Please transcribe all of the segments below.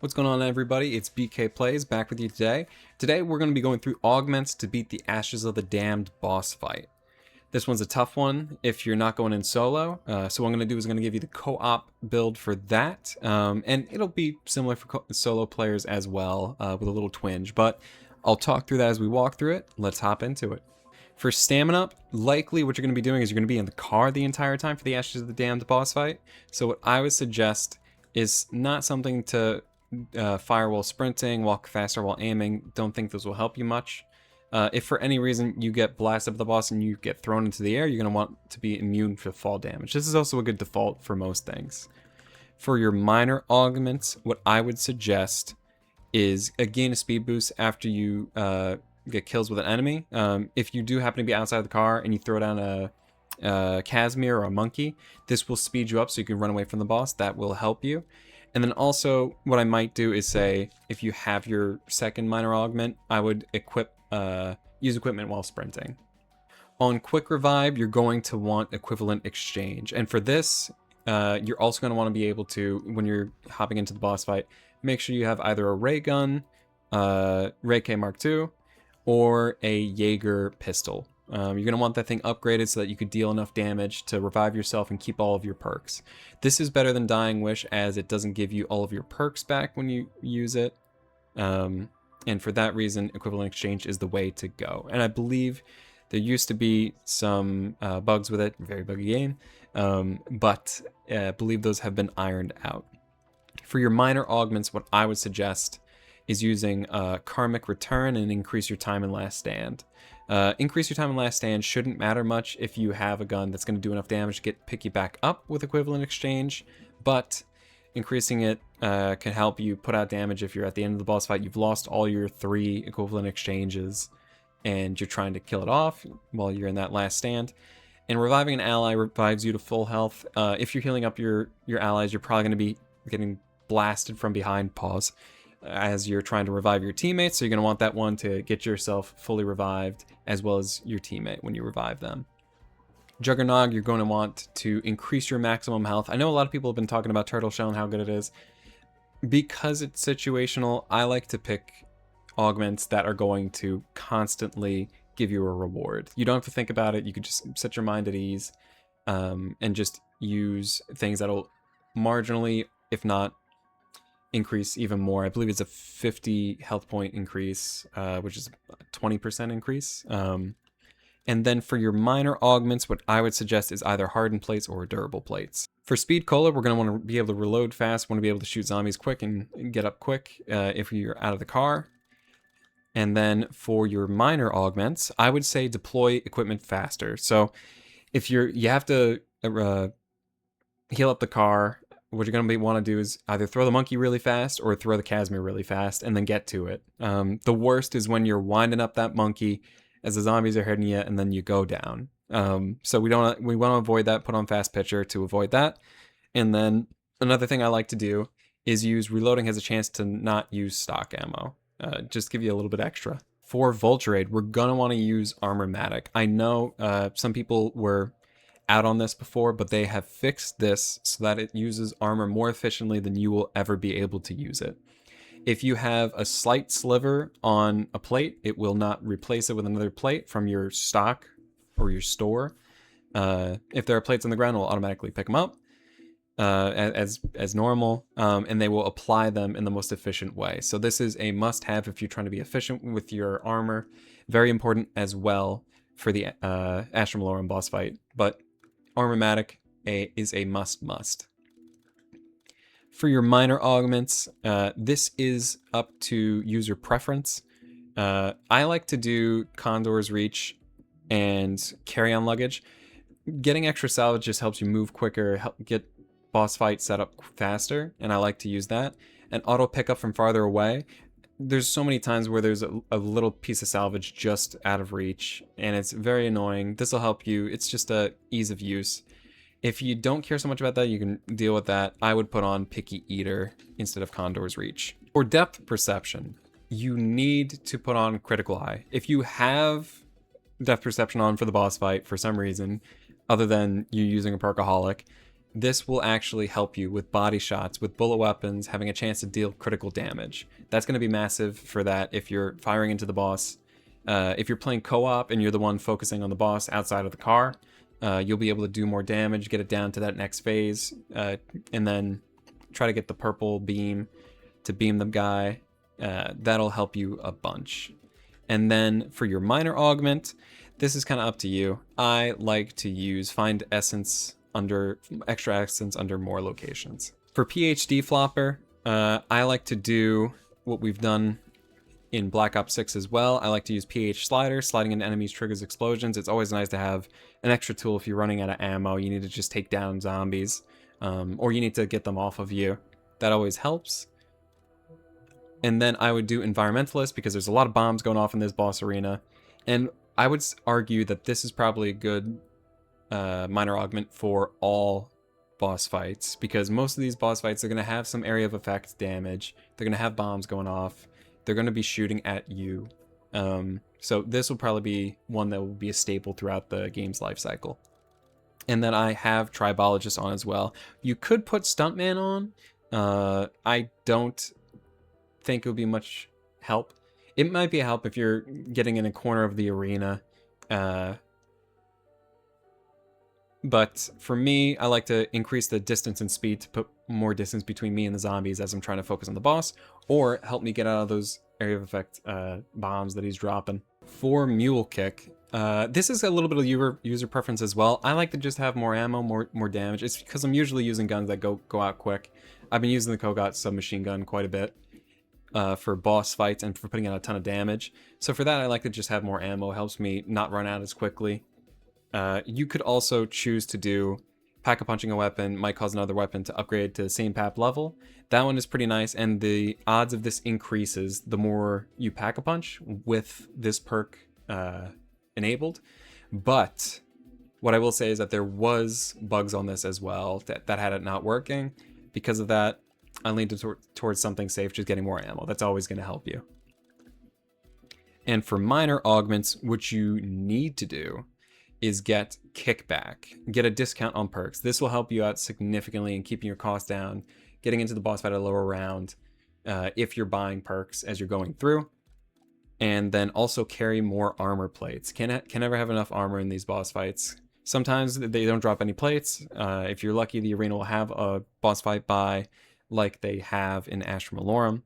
What's going on, everybody? It's BK Plays back with you today. Today we're going to be going through Augments to beat the Ashes of the Damned boss fight. This one's a tough one if you're not going in solo. So what I'm going to do is I'm going to give you the co-op build for that. And it'll be similar for solo players as well, with a little twinge. But I'll talk through that as we walk through it. Let's hop into it. For Staminup, likely what you're going to be doing is you're going to be in the car the entire time for the Ashes of the Damned boss fight. So what I would suggest is not something to fire while sprinting, walk faster while aiming. Don't think those will help you much. If for any reason you get blasted by the boss and you get thrown into the air, you're going to want to be immune to fall damage. This is also a good default for most things. For your minor augments, what I would suggest is gain a speed boost after you get kills with an enemy. If you do happen to be outside the car and you throw down a Casimir or a monkey, this will speed you up so you can run away from the boss. That will help you. And then also what I might do is say, if you have your second minor augment, I would use equipment while sprinting. On quick revive, you're going to want equivalent exchange. And for this, you're also going to want to be able to, when you're hopping into the boss fight, make sure you have either a ray gun, Ray K Mark II, or a Jaeger pistol. You're going to want that thing upgraded so that you could deal enough damage to revive yourself and keep all of your perks. This is better than Dying Wish, as it doesn't give you all of your perks back when you use it. And for that reason, equivalent exchange is the way to go. And I believe there used to be some bugs with it, very buggy game, but I believe those have been ironed out. For your minor augments, what I would suggest is using Karmic Return and increase your time in last stand. Increase your time in last stand shouldn't matter much if you have a gun that's going to do enough damage to pick you back up with equivalent exchange, but increasing it can help you put out damage if you're at the end of the boss fight, you've lost all your 3 equivalent exchanges, and you're trying to kill it off while you're in that last stand. And reviving an ally revives you to full health. If you're healing up your allies, you're probably going to be getting blasted from behind, as you're trying to revive your teammates, so you're going to want that one to get yourself fully revived, as well as your teammate when you revive them. Juggernog, you're going to want to increase your maximum health. I know a lot of people have been talking about Turtle Shell and how good it is. Because it's situational, I like to pick augments that are going to constantly give you a reward. You don't have to think about it. You could just set your mind at ease, and just use things that'll marginally, if not increase even more. I believe it's a 50 health point increase, which is a 20% increase. And then for your minor augments, what I would suggest is either hardened plates or durable plates. For Speed Cola, we're going to want to be able to reload fast, want to be able to shoot zombies quick and get up quick if you're out of the car. And then for your minor augments, I would say deploy equipment faster. So if you have to heal up the car, what you're going to want to do is either throw the monkey really fast or throw the Casimir really fast and then get to it. The worst is when you're winding up that monkey as the zombies are hitting you and then you go down. So we want to avoid that. Put on fast pitcher to avoid that. And then another thing I like to do is use reloading has a chance to not use stock ammo. Just give you a little bit extra. For Vulture Aid, we're going to want to use Armormatic. I know some people were out on this before, but they have fixed this so that it uses armor more efficiently than you will ever be able to use it. If you have a slight sliver on a plate, it will not replace it with another plate from your stock or your store. If there are plates on the ground, it will automatically pick them up as normal, and they will apply them in the most efficient way. So this is a must-have if you're trying to be efficient with your armor. Very important as well for the Asher Malorum boss fight, but Armormatic is a must. For your minor augments, this is up to user preference. I like to do Condor's Reach and carry-on luggage. Getting extra salvage just helps you move quicker, get boss fight set up faster, and I like to use that. And auto pickup from farther away. There's so many times where there's a little piece of salvage just out of reach, and it's very annoying. This will help you. It's just a ease of use. If you don't care so much about that, you can deal with that. I would put on Picky Eater instead of Condor's Reach. For depth perception, you need to put on Critical Eye. If you have depth perception on for the boss fight for some reason, other than you using a Perkaholic, this will actually help you with body shots, with bullet weapons, having a chance to deal critical damage. That's going to be massive for that if you're firing into the boss. If you're playing co-op and you're the one focusing on the boss outside of the car, you'll be able to do more damage, get it down to that next phase, and then try to get the purple beam to beam the guy. That'll help you a bunch. And then for your minor augment, this is kind of up to you. I like to find essence under extra essence under more locations. For PhD flopper, I like to do what we've done in Black Ops 6 as well. I like to use PH slider. Sliding into enemies triggers explosions. It's always nice to have an extra tool if you're running out of ammo. You need to just take down zombies, or you need to get them off of you. That always helps. And then I would do Environmentalist because there's a lot of bombs going off in this boss arena. And I would argue that this is probably a good minor augment for all boss fights, because most of these boss fights are going to have some area of effect damage. They're going to have bombs going off. They're going to be shooting at you. So this will probably be one that will be a staple throughout the game's life cycle. And then I have Tribologist on as well. You could put Stuntman on. I don't think it would be much help. It might be a help if you're getting in a corner of the arena. But for me, I like to increase the distance and speed to put more distance between me and the zombies as I'm trying to focus on the boss, or help me get out of those area of effect bombs that he's dropping. For Mule Kick, this is a little bit of user preference as well. I like to just have more ammo, more damage. It's because I'm usually using guns that go out quick. I've been using the Kogot submachine gun quite a bit for boss fights and for putting out a ton of damage. So for that, I like to just have more ammo. It helps me not run out as quickly. You could also choose to do Pack-a-Punching a weapon might cause another weapon to upgrade to the same PAP level. That one is pretty nice, and the odds of this increases the more you Pack-a-Punch with this perk enabled. But what I will say is that there was bugs on this as well that had it not working. Because of that, I leaned towards something safe, just getting more ammo. That's always going to help you. And for minor augments, what you need to do is get kickback, get a discount on perks. This will help you out significantly in keeping your costs down, getting into the boss fight at a lower round if you're buying perks as you're going through. And then also carry more armor plates. Can never have enough armor in these boss fights. Sometimes they don't drop any plates. If you're lucky, the arena will have a boss fight buy like they have in Astra Malorum,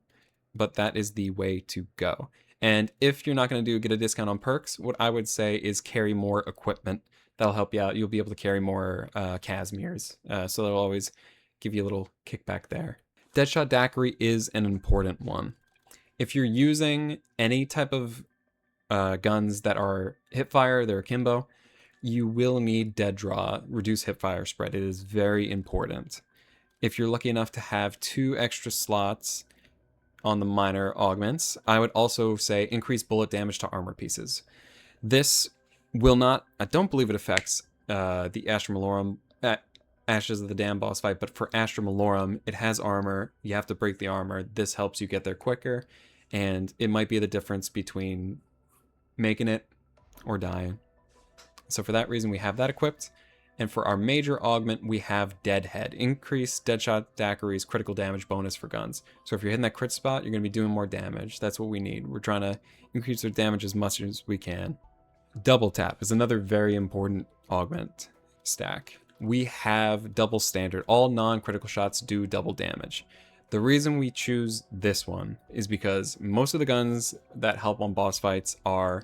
but that is the way to go. And if you're not going to get a discount on perks, what I would say is carry more equipment. That'll help you out. You'll be able to carry more Casimirs, so that'll always give you a little kickback there. Deadshot Dacquri is an important one. If you're using any type of guns that are hipfire, they're akimbo, you will need dead draw, reduce hipfire spread. It is very important. If you're lucky enough to have 2 extra slots on the minor augments, I would also say increase bullet damage to armor pieces. This will not, I don't believe it affects the Astra Malorum, Ashes of the Dam boss fight, but for Astra Malorum, it has armor. You have to break the armor. This helps you get there quicker, and it might be the difference between making it or dying. So for that reason, we have that equipped. And for our major augment, we have Deadhead. Increase Deadshot Dacquri's critical damage bonus for guns. So if you're hitting that crit spot, you're going to be doing more damage. That's what we need. We're trying to increase their damage as much as we can. Double Tap is another very important augment stack. We have double standard. All non-critical shots do double damage. The reason we choose this one is because most of the guns that help on boss fights are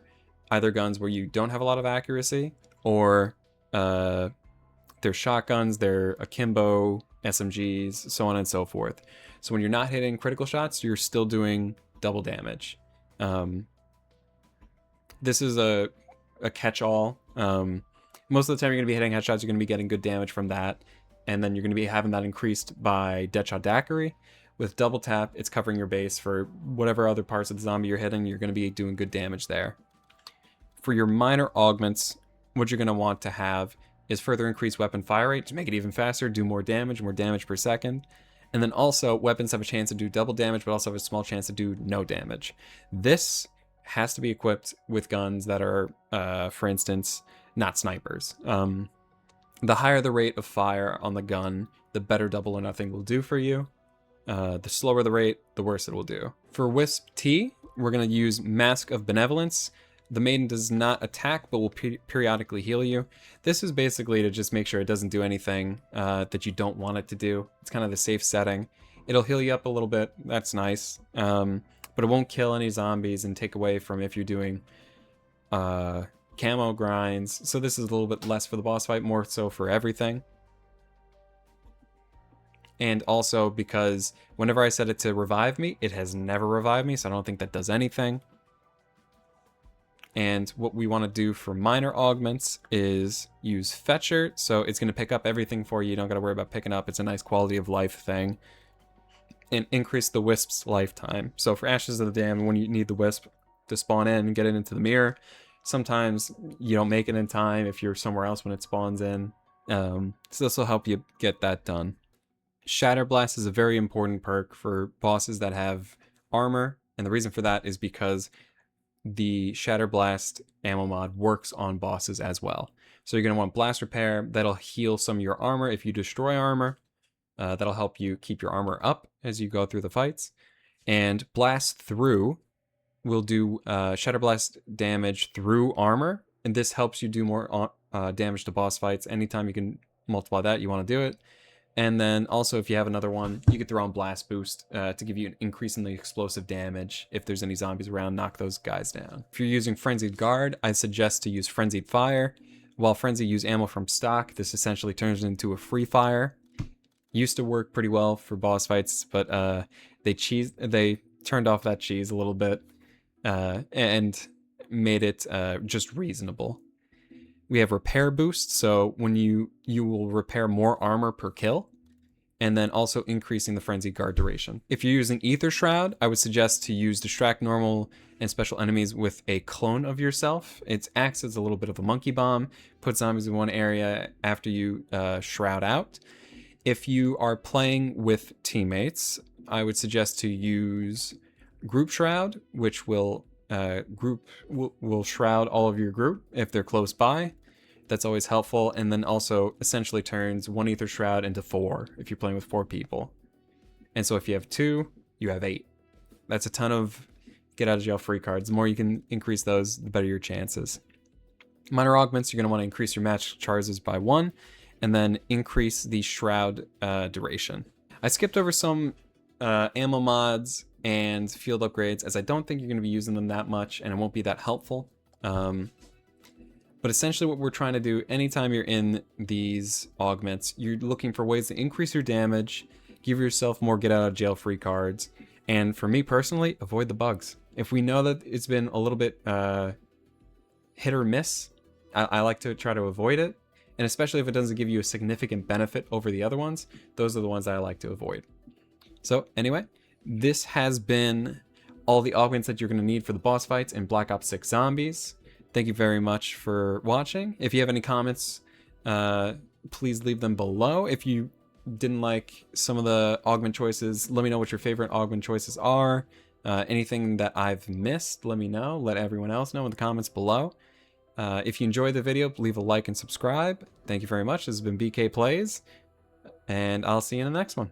either guns where you don't have a lot of accuracy, or they're shotguns, they're akimbo, SMGs, so on and so forth. So when you're not hitting critical shots, you're still doing double damage. This is a catch-all. Most of the time you're going to be hitting headshots, you're going to be getting good damage from that, and then you're going to be having that increased by Deadshot Dacquri. With double tap, it's covering your base for whatever other parts of the zombie you're hitting, you're going to be doing good damage there. For your minor augments, what you're going to want to have is further increase weapon fire rate to make it even faster, do more damage per second. And then also, weapons have a chance to do double damage, but also have a small chance to do no damage. This has to be equipped with guns that are, for instance, not snipers. The higher the rate of fire on the gun, the better double or nothing will do for you. The slower the rate, the worse it will do. For Wisp Tea, we're going to use Mask of Benevolence. The maiden does not attack, but will periodically heal you. This is basically to just make sure it doesn't do anything that you don't want it to do. It's kind of the safe setting. It'll heal you up a little bit. That's nice. But it won't kill any zombies and take away from if you're doing camo grinds. So this is a little bit less for the boss fight, more so for everything. And also because whenever I set it to revive me, it has never revived me, so I don't think that does anything. And what we want to do for minor augments is use Fetcher, so it's going to pick up everything for you. You don't got to worry about picking up. It's a nice quality of life thing. And increase the Wisp's lifetime. So for Ashes of the Damned, when you need the Wisp to spawn in and get it into the mirror, sometimes you don't make it in time if you're somewhere else when it spawns in. So this will help you get that done. Shatter Blast is a very important perk for bosses that have armor, and the reason for that is because the Shatter Blast ammo mod works on bosses as well. So you're going to want Blast Repair. That'll heal some of your armor if you destroy armor. That'll help you keep your armor up as you go through the fights. And Blast Through will do Shatter Blast damage through armor, and this helps you do more damage to boss fights. Anytime you can multiply that, you want to do it. And then also, if you have another one, you could throw on Blast Boost to give you an increasingly explosive damage. If there's any zombies around, knock those guys down. If you're using Frenzied Guard, I suggest to use Frenzied Fire. While Frenzy use ammo from stock, this essentially turns into a free fire. Used to work pretty well for boss fights, but they turned off that cheese a little bit and made it just reasonable. We have Repair Boost, so when you will repair more armor per kill, and then also increasing the Frenzied Guard duration. If you're using Aether Shroud, I would suggest to use Distract Normal and Special Enemies with a clone of yourself. It acts as a little bit of a monkey bomb, puts zombies in one area after you shroud out. If you are playing with teammates, I would suggest to use Group Shroud, which will shroud all of your group if they're close by. That's always helpful, and then also essentially turns one Aether Shroud into 4 if you're playing with 4 people. And so if you have 2, you have 8. That's a ton of get out of jail free cards. The more you can increase those, the better your chances. Minor augments, you're going to want to increase your match charges by 1, and then increase the shroud duration. I skipped over some ammo mods and field upgrades, as I don't think you're going to be using them that much, and it won't be that helpful. But essentially what we're trying to do anytime you're in these augments, you're looking for ways to increase your damage, give yourself more get out of jail free cards, and for me personally, avoid the bugs. If we know that it's been a little bit hit or miss, I like to try to avoid it, and especially if it doesn't give you a significant benefit over the other ones, those are the ones that I like to avoid. So anyway, this has been all the augments that you're going to need for the boss fights in Black Ops 6 Zombies. Thank you very much for watching. If you have any comments, please leave them below. If you didn't like some of the augment choices, let me know what your favorite augment choices are. Anything that I've missed, let me know. Let everyone else know in the comments below. If you enjoyed the video, leave a like and subscribe. Thank you very much. This has been BK Plays, and I'll see you in the next one.